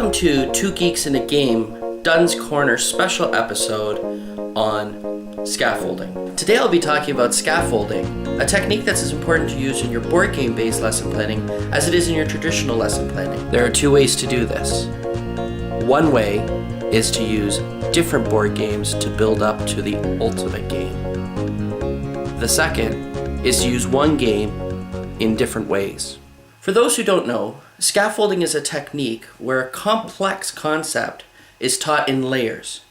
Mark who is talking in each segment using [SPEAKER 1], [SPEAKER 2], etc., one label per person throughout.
[SPEAKER 1] Welcome to Two Geeks in a Game, Dunn's Corner special episode on scaffolding. Today I'll be talking about scaffolding, a technique that's as important to use in your board game based lesson planning as it is in your traditional lesson planning. There are two ways to do this. One way is to use different board games to build up to the ultimate game. The second is to use one game in different ways. For those who don't know, scaffolding is a technique where a complex concept is taught in layers.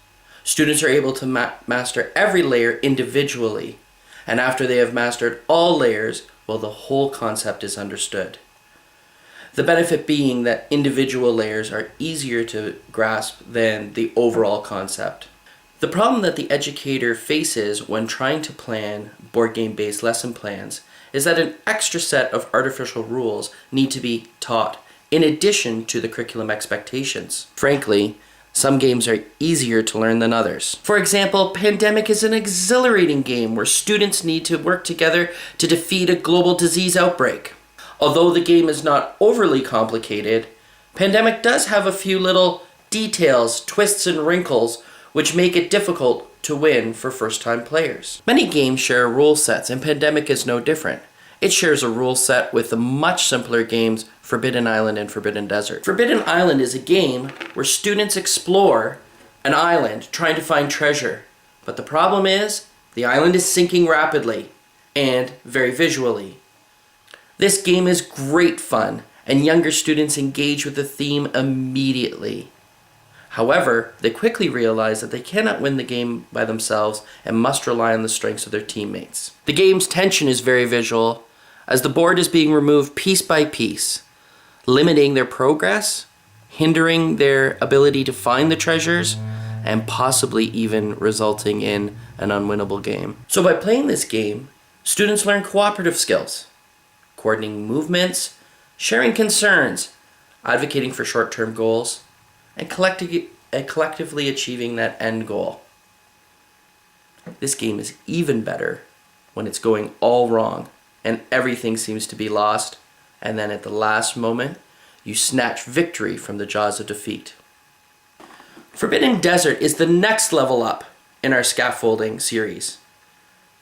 [SPEAKER 1] Students are able to master every layer individually, and after they have mastered all layers, well, the whole concept is understood. The benefit being that individual layers are easier to grasp than the overall concept. The problem that the educator faces when trying to plan board game-based lesson plans is that an extra set of artificial rules need to be taught in addition to the curriculum expectations. Frankly, some games are easier to learn than others. For example, Pandemic is an exhilarating game where students need to work together to defeat a global disease outbreak. Although the game is not overly complicated, Pandemic does have a few little details, twists, and wrinkles which make it difficult to win for first-time players. Many games share rule sets, and Pandemic is no different. It shares a rule set with the much simpler games Forbidden Island and Forbidden Desert. Forbidden Island is a game where students explore an island trying to find treasure. But the problem is, the island is sinking rapidly and very visually. This game is great fun, and younger students engage with the theme immediately. However, they quickly realize that they cannot win the game by themselves and must rely on the strengths of their teammates. The game's tension is very visual, as the board is being removed piece by piece, limiting their progress, hindering their ability to find the treasures, and possibly even resulting in an unwinnable game. So by playing this game, students learn cooperative skills, coordinating movements, sharing concerns, advocating for short-term goals, and collectively achieving that end goal. This game is even better when it's going all wrong and everything seems to be lost, and then at the last moment, you snatch victory from the jaws of defeat. Forbidden Desert is the next level up in our scaffolding series.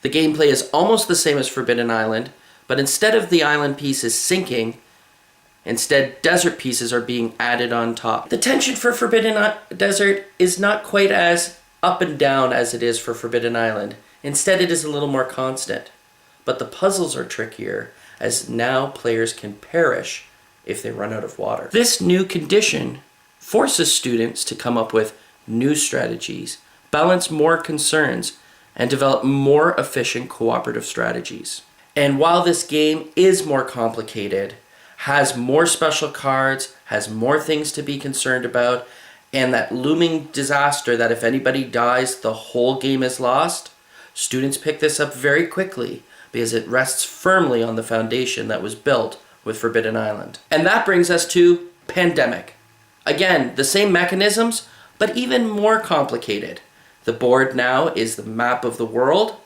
[SPEAKER 1] The gameplay is almost the same as Forbidden Island, but instead of the island pieces sinking, instead, desert pieces are being added on top. The tension for Forbidden Desert is not quite as up and down as it is for Forbidden Island. Instead, it is a little more constant. But the puzzles are trickier, as now players can perish if they run out of water. This new condition forces students to come up with new strategies, balance more concerns, and develop more efficient cooperative strategies. And while this game is more complicated, has more special cards, has more things to be concerned about, and that looming disaster that if anybody dies, the whole game is lost, students pick this up very quickly because it rests firmly on the foundation that was built with Forbidden Island. And that brings us to Pandemic. Again, the same mechanisms, but even more complicated. The board now is the map of the world.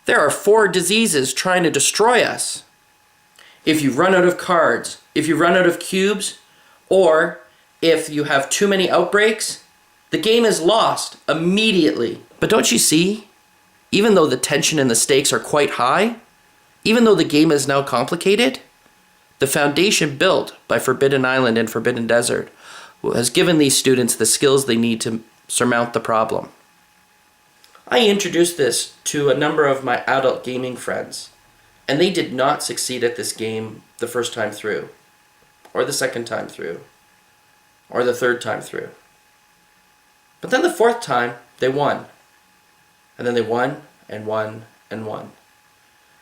[SPEAKER 1] There are 4 diseases trying to destroy us. If you run out of cards, if you run out of cubes, or if you have too many outbreaks, the game is lost immediately. But don't you see? Even though the tension and the stakes are quite high, even though the game is now complicated, the foundation built by Forbidden Island and Forbidden Desert has given these students the skills they need to surmount the problem. I introduced this to a number of my adult gaming friends, and they did not succeed at this game the first time through, or the second time through, or the third time through. But then the 4th time, they won. And then they won, and won, and won.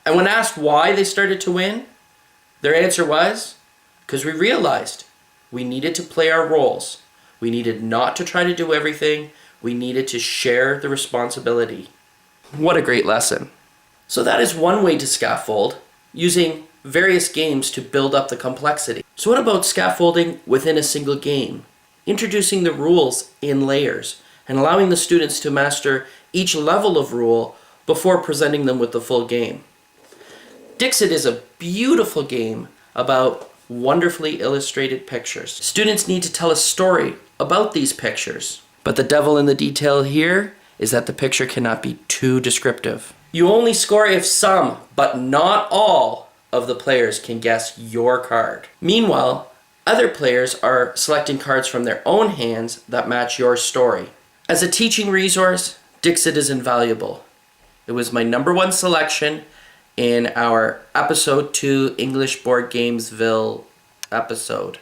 [SPEAKER 1] And when asked why they started to win, their answer was, because we realized we needed to play our roles. We needed not to try to do everything. We needed to share the responsibility. What a great lesson. So that is one way to scaffold, using various games to build up the complexity. So what about scaffolding within a single game? Introducing the rules in layers and allowing the students to master each level of rule before presenting them with the full game. Dixit is a beautiful game about wonderfully illustrated pictures. Students need to tell a story about these pictures. But the devil in the detail here is that the picture cannot be too descriptive. You only score if some, but not all, of the players can guess your card. Meanwhile, other players are selecting cards from their own hands that match your story. As a teaching resource, Dixit is invaluable. It was my #1 selection in our episode 2 English Board Gamesville episode.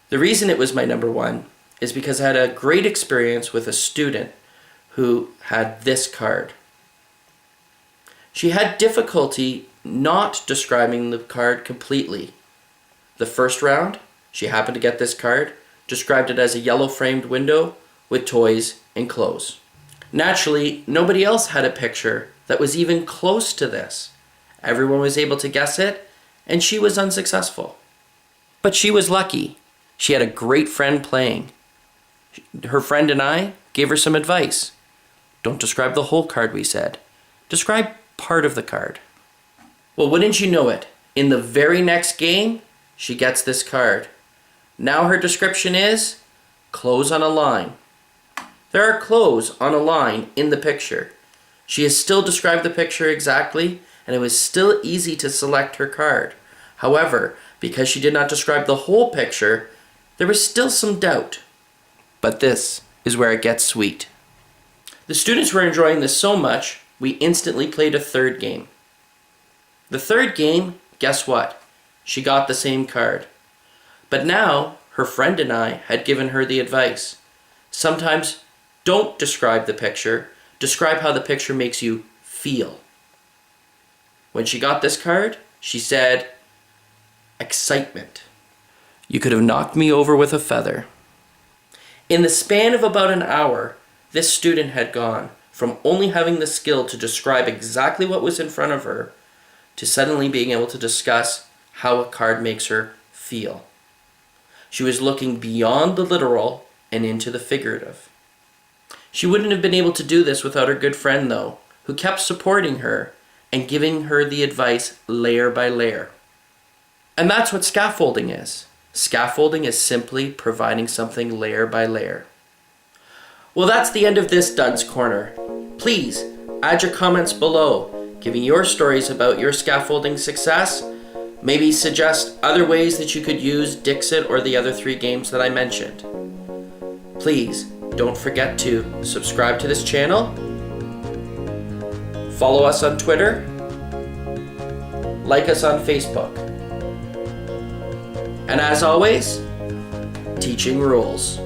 [SPEAKER 1] The reason it was my #1 is because I had a great experience with a student who had this card. She had difficulty not describing the card completely. The first round, she happened to get this card, described it as a yellow framed window with toys and clothes. Naturally, nobody else had a picture that was even close to this. Everyone was able to guess it, and she was unsuccessful. But she was lucky. She had a great friend playing. Her friend and I gave her some advice. Don't describe the whole card, we said. Describe part of the card. Well, wouldn't you know it, in the very next game, she gets this card. Now her description is clothes on a line. There are clothes on a line in the picture. She has still described the picture exactly, and it was still easy to select her card. However, because she did not describe the whole picture, there was still some doubt. But this is where it gets sweet. The students were enjoying this so much, we instantly played a third game. The third game, guess what? She got the same card. But now, her friend and I had given her the advice. Sometimes don't describe the picture, describe how the picture makes you feel. When she got this card, she said, excitement. You could have knocked me over with a feather. In the span of about an hour, this student had gone from only having the skill to describe exactly what was in front of her to suddenly being able to discuss how a card makes her feel. She was looking beyond the literal and into the figurative. She wouldn't have been able to do this without her good friend, though, who kept supporting her and giving her the advice layer by layer. And that's what scaffolding is. Scaffolding is simply providing something layer by layer. Well, that's the end of this Dunn's Corner. Please add your comments below, giving your stories about your scaffolding success. Maybe suggest other ways that you could use Dixit or the other 3 games that I mentioned. Please don't forget to subscribe to this channel, follow us on Twitter, like us on Facebook. And as always, teaching rules.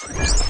[SPEAKER 2] You